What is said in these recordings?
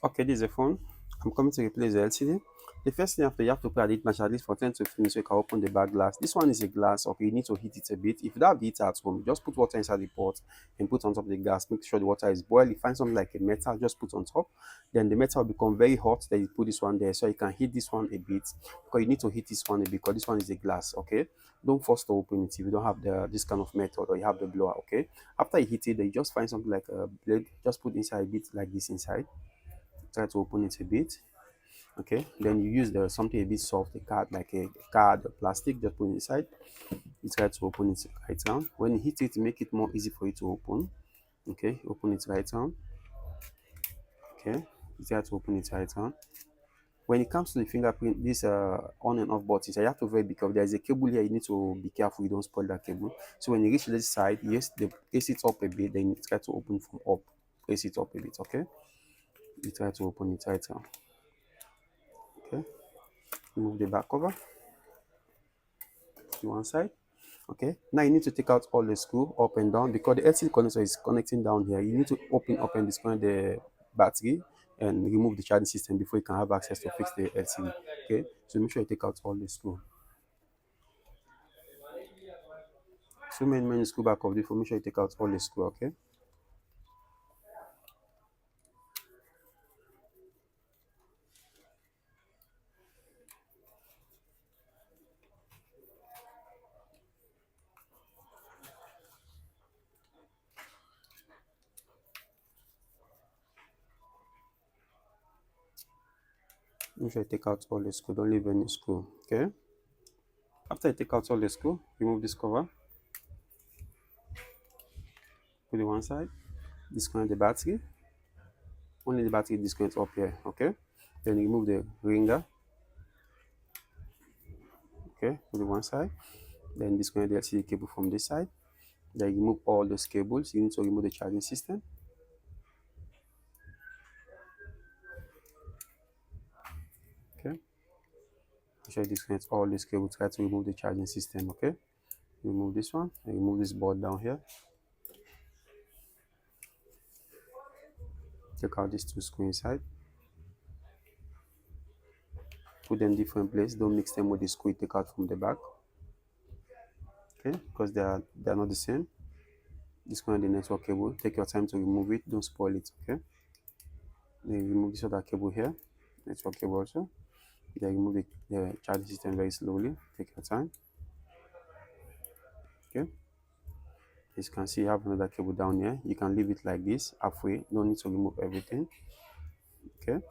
Okay, this is a phone. I'm coming to replace the LCD. The first thing after you have to put a heat match at least for 10 to 15 minutes so you can open the back glass. This one is a glass. Okay, you need to heat it a bit. If you don't have the heater at home, just put water inside the pot and put on top of the gas. Make sure the water is boiled. You find something like a metal, just put on top. Then the metal will become very hot. Then you put this one there so you can heat this one a bit because you need to heat this one a bit because this one is a glass. Okay, don't force to open it if you don't have this kind of method or you have the blower. Okay, after you heat it, then you just find something like a blade. Just put inside a bit like this inside, try to open it a bit. Okay, then you use the something a bit soft, a card like a card or plastic, just put it inside. You try to open it right down. When you hit it, make it more easy for you to open. Okay, open it right down. Okay, you try to open it right down. When it comes to the fingerprint, this on and off buttons, you have to very be careful. There is a cable here, you need to be careful you don't spoil that cable. So when you reach this side, yes, they place it up a bit, then you try to open from up, place it up a bit. Okay, you try to open it right down. Okay, remove the back cover to one side. Okay, now you need to take out all the screw up and down because the LCD connector is connecting down here. You need to open up and disconnect the battery and remove the charging system before you can have access to fix the LCD. Okay, so make sure you take out all the screw. So many screw back of the phone. Make sure you take out all the screw. Okay, make sure you take out all the screw. Don't leave any screw. Okay, after you take out all the screw, remove this cover. Put it one side. Disconnect the battery. Only the battery disconnect up here. Okay, then remove the ringer. Okay, put it one side. Then disconnect the LCD cable from this side. Then remove all those cables. You need to remove the charging system. Okay, make sure you disconnect all these cables. Try to remove the charging system. Okay, remove this one and remove this board down here. Take out these two screws inside. Put them different place. Don't mix them with the screw you take out from the back. Okay, because they are not the same. Disconnect the network cable. Take your time to remove it. Don't spoil it. Okay. Then remove this other cable here. Network cable also. Then remove the charging system very slowly. Take your time. Okay. As you can see, you have another cable down here. You can leave it like this halfway. No need to remove everything. Okay,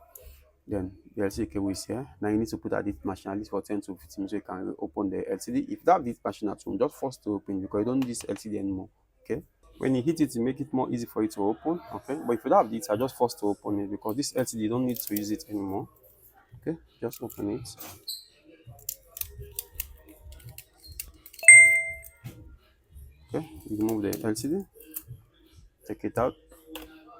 then the LCD cable is here. Now you need to put at this machine at least for 10 to 15 minutes so you can open the LCD. If you have this machine at home, just force to open because you don't need this LCD anymore. Okay, when you hit it, it make it more easy for you to open. Okay, but if you don't have this, I just force to open it because this LCD you don't need to use it anymore. Okay, just open it. Okay, you remove the LCD, take it out.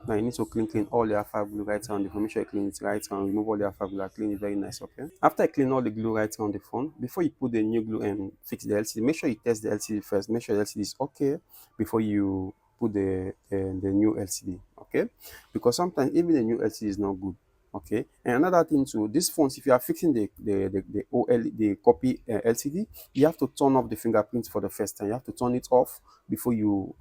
Now you need to clean all the alpha glue right around the phone. Make sure you clean it right around, remove all the alpha glue, clean it very nice, okay? After you clean all the glue right around the phone, before you put the new glue and fix the LCD, make sure you test the LCD first. Make sure the LCD is okay before you put the new LCD, okay? Because sometimes even the new LCD is not good. Okay, and another thing too, these phones, if you are fixing the the copy LCD, you have to turn off the fingerprint for the first time. You have to turn it off before you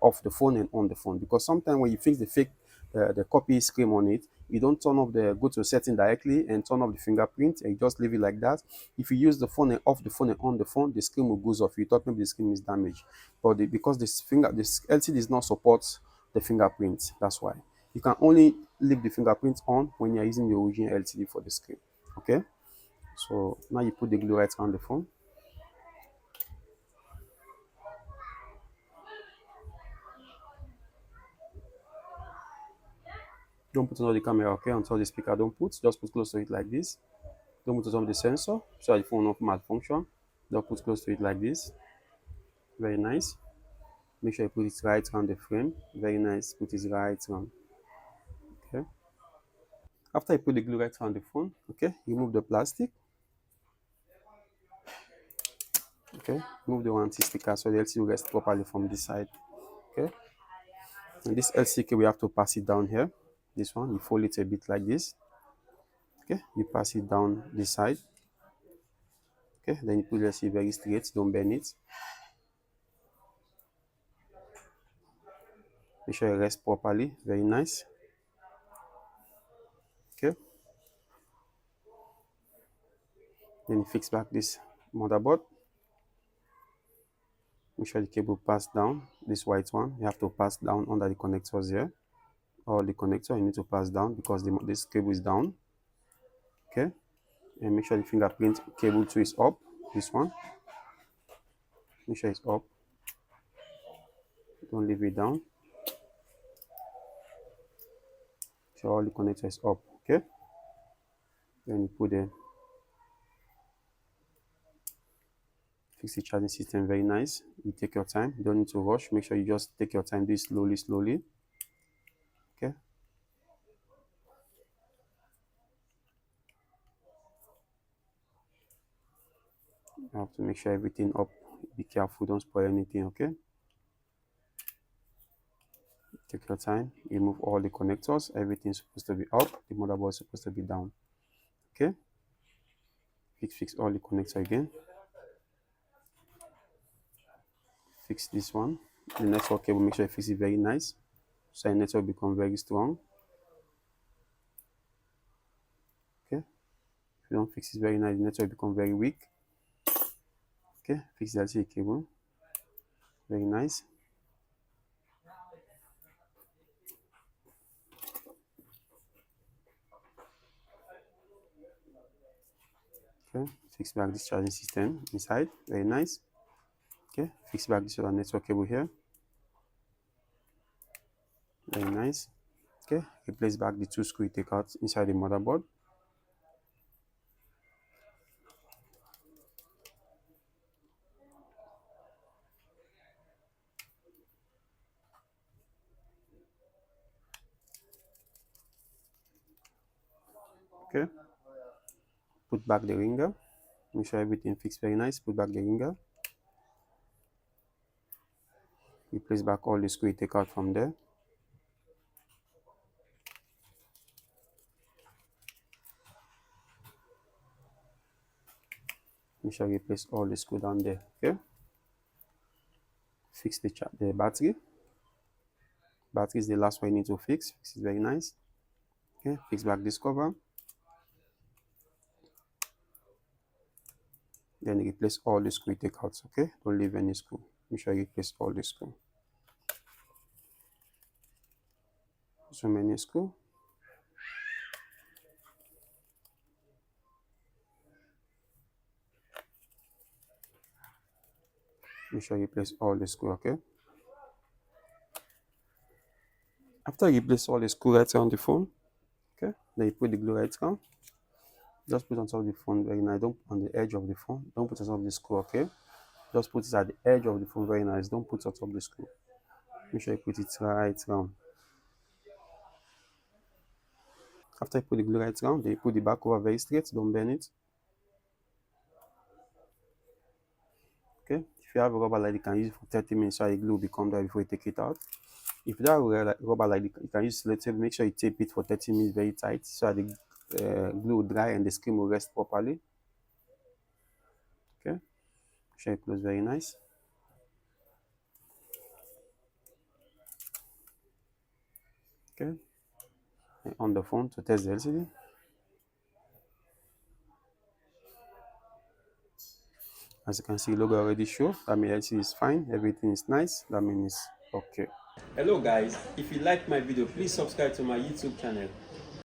off the phone and on the phone, because sometimes when you fix the fake the copy screen on it, you don't turn off the go to setting directly and turn off the fingerprint and you just leave it like that. If you use the phone and off the phone and on the phone, the screen will goes off. You thought maybe the screen is damaged, but because this LCD does not support the fingerprint, that's why you can only leave the fingerprint on when you're using the original LCD for the screen. Okay, so now you put the glue right on the phone. Don't put it on the camera, okay, until the speaker. Don't put, just put close to it like this. Don't put it on the sensor so the phone will not malfunction. Don't put close to it like this. Very nice. Make sure you put it right on the frame. Very nice. Put it right on. Okay. After you put the glue right on the phone, okay, remove the plastic. Okay, remove the warranty sticker so the LCD will rest properly from this side. Okay, and this LCD we have to pass it down here. This one, you fold it a bit like this. Okay, you pass it down this side. Okay, then you put the LCD very straight, don't bend it. Make sure it rests properly, very nice. Okay, then you fix back this motherboard. Make sure the cable pass down, this white one, you have to pass down under the connectors here. All the connector you need to pass down because this cable is down. Okay, and make sure the fingerprint cable too is up, this one. Make sure it's up, don't leave it down. So all the connector is up. Okay, then you put the fix the charging system, very nice. You take your time, you don't need to rush. Make sure you just take your time, do it slowly. Okay, you have to make sure everything up, be careful, don't spoil anything. Okay, take your time, remove all the connectors, everything's supposed to be up, the motherboard is supposed to be down. Okay, fix all the connectors again. Fix this one, the network cable, make sure you fix it very nice so your network become very strong. Okay, if you don't fix it very nice, the network become very weak. Okay, fix the LCD cable, very nice. Okay, fix back this charging system inside, very nice. Okay, fix back this other network cable here, very nice. Okay, replace back the two screw you take out inside the motherboard. Okay, put back the ringer, make sure everything fixed very nice. Put back the ringer, replace back all the screw you take out from there. Make sure you replace all the screw down there. Okay, fix the battery. Battery is the last one you need to fix. Fix it very nice. Okay, fix back this cover. Then replace all the screw you take out. Okay, don't leave any screw. Make sure you replace all the screw. So many screw. Make sure you place all the screw. Okay, after you place all the screw right on the phone, okay, then you put the glue right on. Just put on top of the phone very nice. Don't put on the edge of the phone. Don't put on top of the screw. Okay, just put it at the edge of the phone very nice. Don't put on top of the screw. Make sure you put it right round. After you put the glue right round, then you put the back over very straight. Don't bend it. Okay, if you have a rubber like, you can use it for 30 minutes so the glue will become dry before you take it out. If you don't have a rubber like, you can use sellotape. Make sure you tape it for 30 minutes very tight so the glue will dry and the screen will rest properly. Okay, make sure you close very nice. Okay, and on the phone to test the LCD. As you can see, logo already show. That means LCD is fine. Everything is nice. That means it's okay. Hello guys, if you like my video, please subscribe to my YouTube channel.